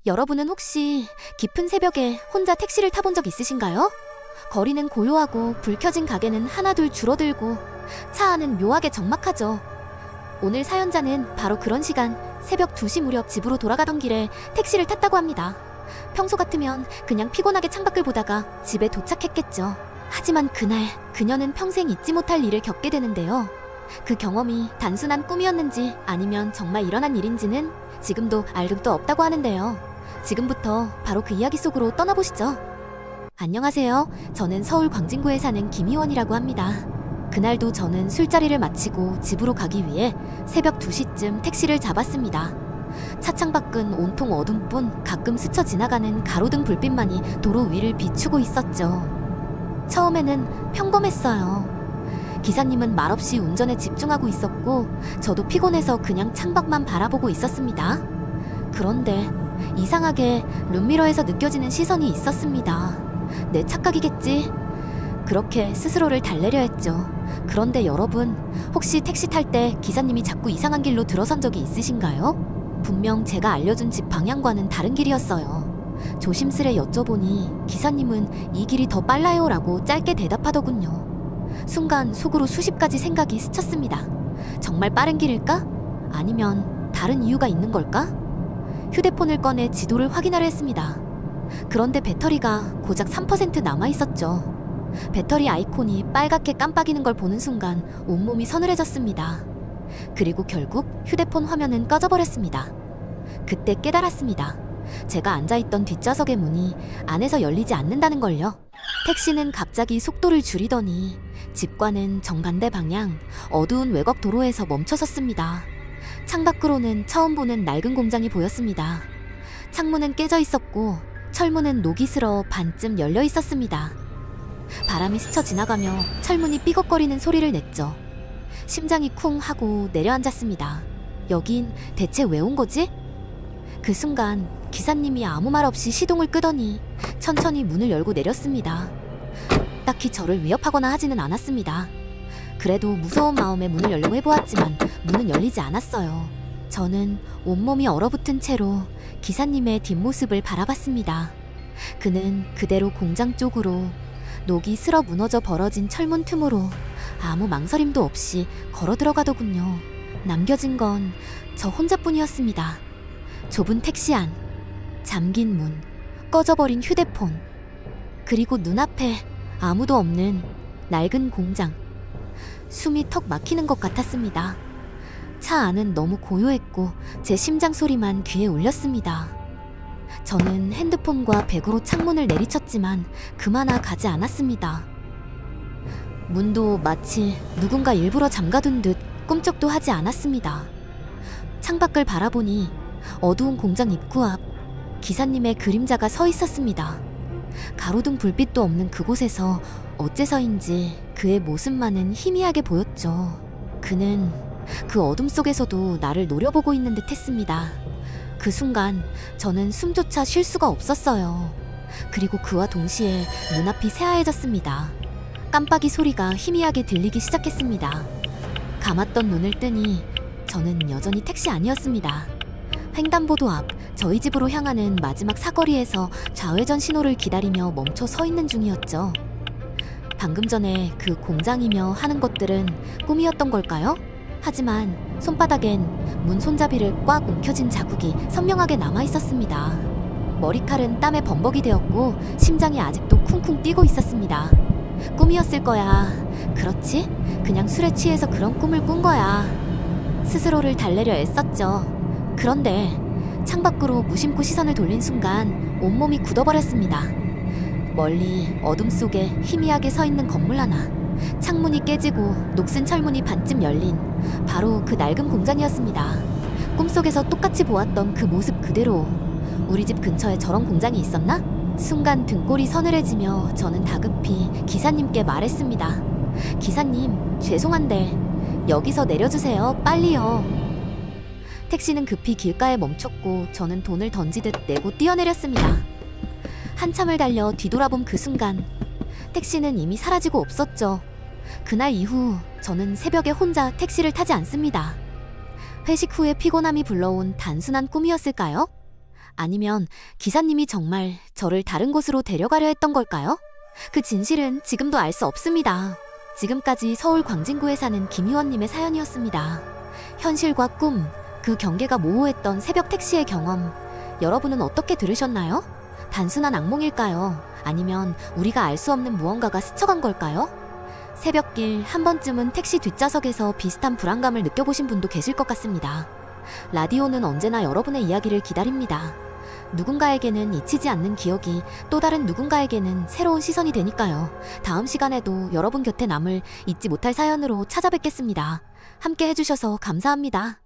여러분은 혹시 깊은 새벽에 혼자 택시를 타본 적 있으신가요? 거리는 고요하고 불 켜진 가게는 하나둘 줄어들고 차 안은 묘하게 적막하죠. 오늘 사연자는 바로 그런 시간 새벽 2시 무렵 집으로 돌아가던 길에 택시를 탔다고 합니다. 평소 같으면 그냥 피곤하게 창밖을 보다가 집에 도착했겠죠. 하지만 그날 그녀는 평생 잊지 못할 일을 겪게 되는데요. 그 경험이 단순한 꿈이었는지 아니면 정말 일어난 일인지는 지금도 알 금도 없다고 하는데요. 지금부터 바로 그 이야기 속으로 떠나보시죠. 안녕하세요. 저는 서울 광진구에 사는 김희원이라고 합니다. 그날도 저는 술자리를 마치고 집으로 가기 위해 새벽 2시쯤 택시를 잡았습니다. 차창 밖은 온통 어둠뿐 가끔 스쳐 지나가는 가로등 불빛만이 도로 위를 비추고 있었죠. 처음에는 평범했어요. 기사님은 말없이 운전에 집중하고 있었고 저도 피곤해서 그냥 창밖만 바라보고 있었습니다. 그런데 이상하게 룸미러에서 느껴지는 시선이 있었습니다. 내 착각이겠지? 그렇게 스스로를 달래려 했죠. 그런데 여러분, 혹시 택시 탈 때 기사님이 자꾸 이상한 길로 들어선 적이 있으신가요? 분명 제가 알려준 집 방향과는 다른 길이었어요. 조심스레 여쭤보니 기사님은 이 길이 더 빨라요 라고 짧게 대답하더군요. 순간 속으로 수십 가지 생각이 스쳤습니다. 정말 빠른 길일까? 아니면 다른 이유가 있는 걸까? 휴대폰을 꺼내 지도를 확인하려 했습니다. 그런데 배터리가 고작 3% 남아있었죠. 배터리 아이콘이 빨갛게 깜빡이는 걸 보는 순간 온몸이 서늘해졌습니다. 그리고 결국 휴대폰 화면은 꺼져버렸습니다. 그때 깨달았습니다. 제가 앉아있던 뒷좌석의 문이 안에서 열리지 않는다는 걸요. 택시는 갑자기 속도를 줄이더니 집과는 정반대 방향 어두운 외곽 도로에서 멈춰섰습니다. 창밖으로는 처음 보는 낡은 공장이 보였습니다. 창문은 깨져 있었고 철문은 녹이 슬어 반쯤 열려 있었습니다. 바람이 스쳐 지나가며 철문이 삐걱거리는 소리를 냈죠. 심장이 쿵 하고 내려앉았습니다. 여긴 대체 왜 온 거지? 그 순간 기사님이 아무 말 없이 시동을 끄더니 천천히 문을 열고 내렸습니다. 딱히 저를 위협하거나 하지는 않았습니다. 그래도 무서운 마음에 문을 열려고 해보았지만 문은 열리지 않았어요. 저는 온몸이 얼어붙은 채로 기사님의 뒷모습을 바라봤습니다. 그는 그대로 공장 쪽으로 녹이 슬어 무너져 벌어진 철문 틈으로 아무 망설임도 없이 걸어 들어가더군요. 남겨진 건 저 혼자뿐이었습니다. 좁은 택시 안, 잠긴 문, 꺼져버린 휴대폰, 그리고 눈앞에 아무도 없는 낡은 공장. 숨이 턱 막히는 것 같았습니다. 차 안은 너무 고요했고 제 심장 소리만 귀에 울렸습니다. 저는 핸드폰과 백으로 창문을 내리쳤지만 그마나 가지 않았습니다. 문도 마치 누군가 일부러 잠가둔 듯 꿈쩍도 하지 않았습니다. 창밖을 바라보니 어두운 공장 입구 앞 기사님의 그림자가 서 있었습니다. 가로등 불빛도 없는 그곳에서 어째서인지 그의 모습만은 희미하게 보였죠. 그는 그 어둠 속에서도 나를 노려보고 있는 듯 했습니다. 그 순간 저는 숨조차 쉴 수가 없었어요. 그리고 그와 동시에 눈앞이 새하얘졌습니다. 깜빡이 소리가 희미하게 들리기 시작했습니다. 감았던 눈을 뜨니 저는 여전히 택시 안이었습니다. 횡단보도 앞 저희 집으로 향하는 마지막 사거리에서 좌회전 신호를 기다리며 멈춰 서 있는 중이었죠. 방금 전에 그 공장이며 하는 것들은 꿈이었던 걸까요? 하지만 손바닥엔 문 손잡이를 꽉 움켜쥔 자국이 선명하게 남아있었습니다. 머리칼은 땀에 범벅이 되었고 심장이 아직도 쿵쿵 뛰고 있었습니다. 꿈이었을 거야. 그렇지? 그냥 술에 취해서 그런 꿈을 꾼 거야. 스스로를 달래려 애썼죠. 그런데 창밖으로 무심코 시선을 돌린 순간 온몸이 굳어버렸습니다. 멀리 어둠 속에 희미하게 서 있는 건물 하나. 창문이 깨지고 녹슨 철문이 반쯤 열린 바로 그 낡은 공장이었습니다. 꿈속에서 똑같이 보았던 그 모습 그대로. 우리 집 근처에 저런 공장이 있었나? 순간 등골이 서늘해지며 저는 다급히 기사님께 말했습니다. 기사님, 죄송한데 여기서 내려주세요. 빨리요. 택시는 급히 길가에 멈췄고 저는 돈을 던지듯 내고 뛰어내렸습니다. 한참을 달려 뒤돌아본 그 순간 택시는 이미 사라지고 없었죠. 그날 이후 저는 새벽에 혼자 택시를 타지 않습니다. 회식 후에 피곤함이 불러온 단순한 꿈이었을까요? 아니면 기사님이 정말 저를 다른 곳으로 데려가려 했던 걸까요? 그 진실은 지금도 알 수 없습니다. 지금까지 서울 광진구에 사는 김희원님의 사연이었습니다. 현실과 꿈, 그 경계가 모호했던 새벽 택시의 경험, 여러분은 어떻게 들으셨나요? 단순한 악몽일까요? 아니면 우리가 알 수 없는 무언가가 스쳐간 걸까요? 새벽길 한 번쯤은 택시 뒷좌석에서 비슷한 불안감을 느껴보신 분도 계실 것 같습니다. 라디오는 언제나 여러분의 이야기를 기다립니다. 누군가에게는 잊히지 않는 기억이 또 다른 누군가에게는 새로운 시선이 되니까요. 다음 시간에도 여러분 곁에 남을 잊지 못할 사연으로 찾아뵙겠습니다. 함께 해주셔서 감사합니다.